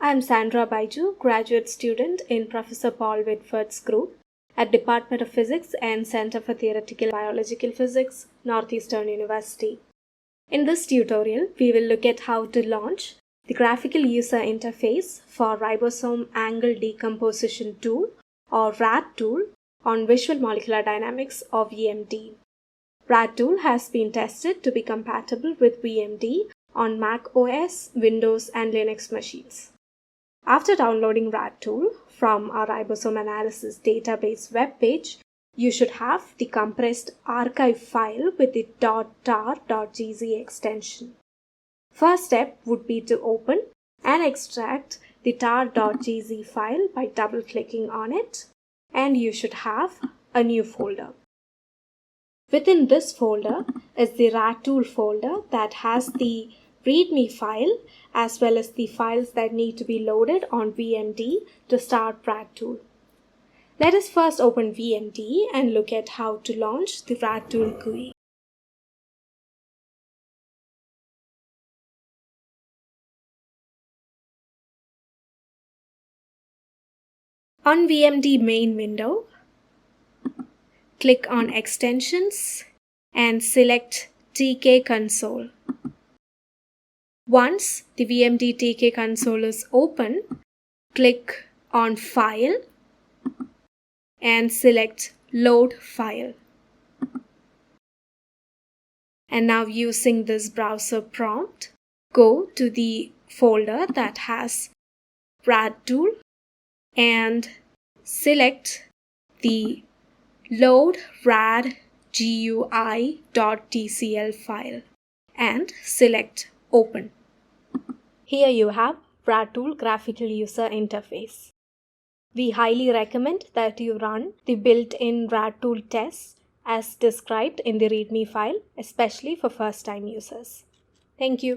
I'm Sandra Baiju, graduate student in Professor Paul Whitford's group at Department of Physics and Center for Theoretical Biological Physics, Northeastern University. In this tutorial, we will look at how to launch the graphical user interface for ribosome angle decomposition tool or RADtool on Visual Molecular Dynamics or VMD. RADtool has been tested to be compatible with VMD on Mac OS, Windows, and Linux machines. After downloading RADtool from our ribosome analysis database webpage, you should have the compressed archive file with the .tar.gz extension. First step would be to open and extract the tar.gz file by double-clicking on it, and you should have a new folder. Within this folder is the RADtool folder that has the README file as well as the files that need to be loaded on VMD to start RADtool. Let us first open VMD and look at how to launch the RADtool GUI. On VMD main window, click on Extensions and select TK Console. Once the VMD TK Console is open, click on File and select Load File. And now using this browser prompt, go to the folder that has RADtool and select the load rad GUI.tcl file and select Open. Here you have RADtool graphical user interface. We highly recommend that you run the built-in RADtool tests as described in the README file, especially for first-time users. Thank you.